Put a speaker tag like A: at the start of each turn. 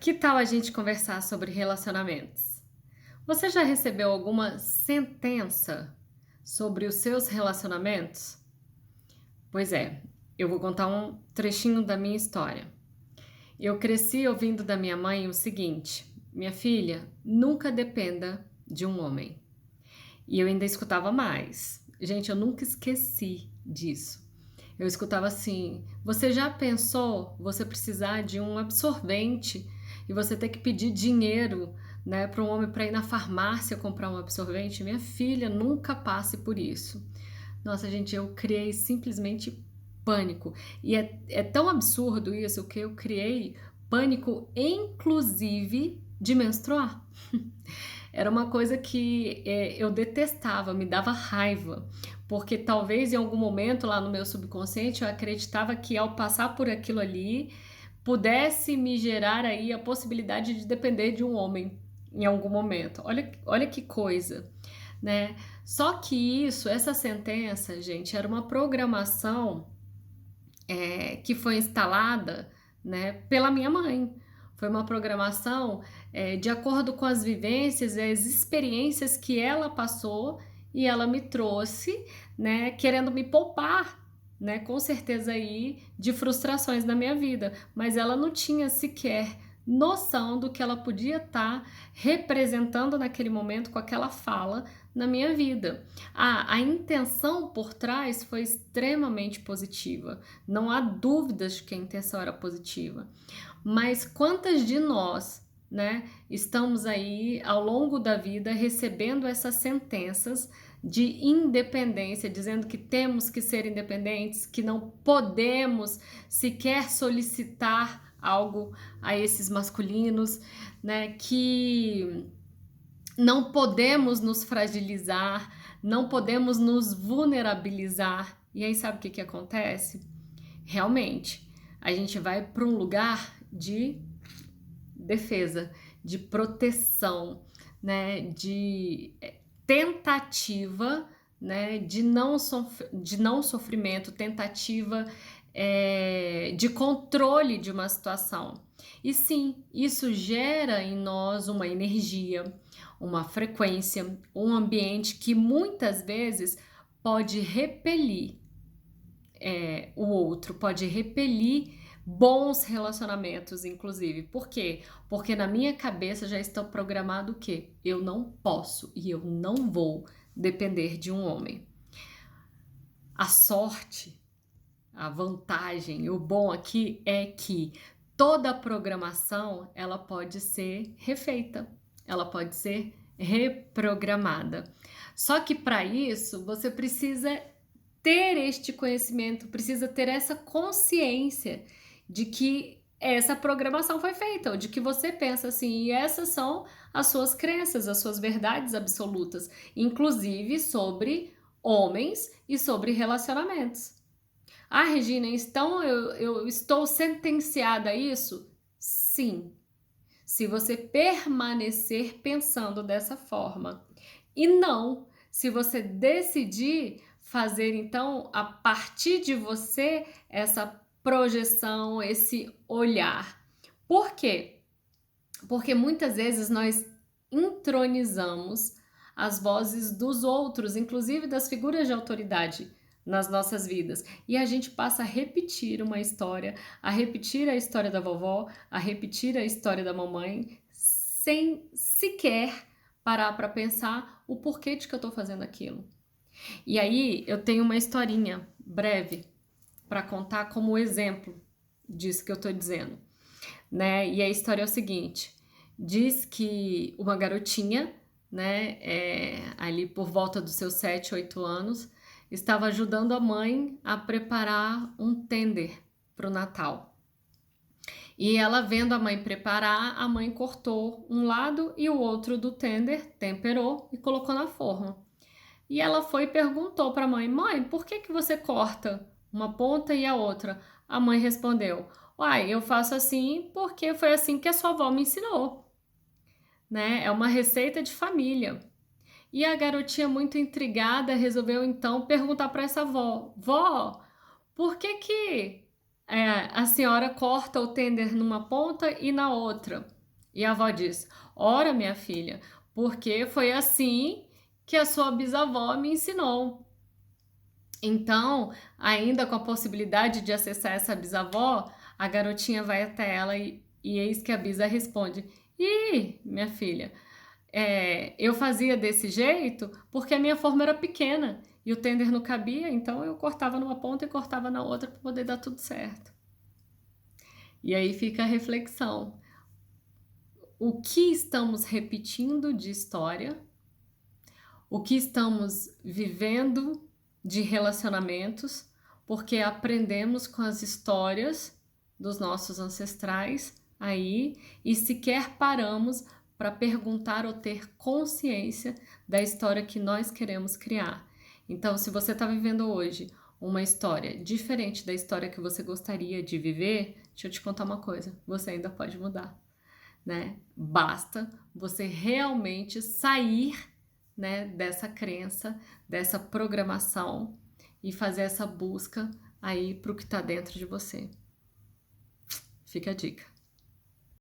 A: Que tal a gente conversar sobre relacionamentos? Você já recebeu alguma sentença sobre os seus relacionamentos? Pois é, eu vou contar um trechinho da minha história. Eu cresci ouvindo da minha mãe o seguinte: minha filha, nunca dependa de um homem. E eu ainda escutava mais. Gente, eu nunca esqueci disso. Eu escutava assim: você já pensou você precisar de um absorvente e você ter que pedir dinheiro, né, para um homem para ir na farmácia comprar um absorvente? Minha filha, nunca passe por isso. Nossa, gente, eu criei simplesmente pânico. E é tão absurdo isso que eu criei pânico, inclusive de menstruar. Era uma coisa que eu detestava, me dava raiva, porque talvez em algum momento lá no meu subconsciente eu acreditava que ao passar por aquilo ali pudesse me gerar aí a possibilidade de depender de um homem em algum momento. Olha que coisa, né? Só que essa sentença, gente, era uma programação que foi instalada, né, pela minha mãe. Foi uma programação de acordo com as vivências e as experiências que ela passou e ela me trouxe, né, querendo me poupar, né, com certeza aí, de frustrações na minha vida. Mas ela não tinha sequer noção do que ela podia estar representando naquele momento com aquela fala na minha vida. A intenção por trás foi extremamente positiva. Não há dúvidas de que a intenção era positiva. Mas quantas de nós, né, estamos aí ao longo da vida recebendo essas sentenças de independência, dizendo que temos que ser independentes, que não podemos sequer solicitar algo a esses masculinos, né, que não podemos nos fragilizar, não podemos nos vulnerabilizar. E aí sabe o que acontece? Realmente, a gente vai para um lugar de defesa, de proteção, né, de tentativa, né, de não sofrimento, tentativa de controle de uma situação. E sim, isso gera em nós uma energia, uma frequência, um ambiente que muitas vezes pode repelir o outro, pode repelir bons relacionamentos, inclusive. Por quê? Porque na minha cabeça já está programado o quê? Eu não posso e eu não vou depender de um homem. A sorte, a vantagem, o bom aqui é que toda a programação ela pode ser refeita, ela pode ser reprogramada. Só que para isso você precisa ter este conhecimento, precisa ter essa consciência de que essa programação foi feita, ou de que você pensa assim, e essas são as suas crenças, as suas verdades absolutas, inclusive sobre homens e sobre relacionamentos. Ah, Regina, então eu estou sentenciada a isso? Sim, se você permanecer pensando dessa forma. E não, se você decidir fazer então a partir de você essa projeção, esse olhar. Por quê? Porque muitas vezes nós entronizamos as vozes dos outros, inclusive das figuras de autoridade nas nossas vidas. E a gente passa a repetir uma história, a repetir a história da vovó, a repetir a história da mamãe, sem sequer parar para pensar o porquê de que eu estou fazendo aquilo. E aí eu tenho uma historinha breve para contar como exemplo disso que eu estou dizendo, né? E a história é o seguinte: diz que uma garotinha, né, ali por volta dos seus 7, 8 anos, estava ajudando a mãe a preparar um tender para o Natal. E ela vendo a mãe preparar, a mãe cortou um lado e o outro do tender, temperou e colocou na forma. E ela foi e perguntou para a mãe: Mãe, por que que você corta uma ponta e a outra? A mãe respondeu: Uai, eu faço assim porque foi assim que a sua avó me ensinou, né? É uma receita de família. E a garotinha, muito intrigada, resolveu então perguntar para essa avó: Vó, por que que a senhora corta o tender numa ponta e na outra. E a avó diz: ora, minha filha, porque foi assim que a sua bisavó me ensinou. Então, ainda com a possibilidade de acessar essa bisavó, a garotinha vai até ela e eis que a bisa responde: ih, minha filha, eu fazia desse jeito porque a minha forma era pequena e o tender não cabia, então eu cortava numa ponta e cortava na outra para poder dar tudo certo. E aí fica a reflexão: o que estamos repetindo de história, o que estamos vivendo de relacionamentos, porque aprendemos com as histórias dos nossos ancestrais aí e sequer paramos para perguntar ou ter consciência da história que nós queremos criar. Então, se você está vivendo hoje uma história diferente da história que você gostaria de viver, deixa eu te contar uma coisa: você ainda pode mudar, né? Basta você realmente sair, né, dessa crença, dessa programação e fazer essa busca aí para o que está dentro de você. Fica a dica.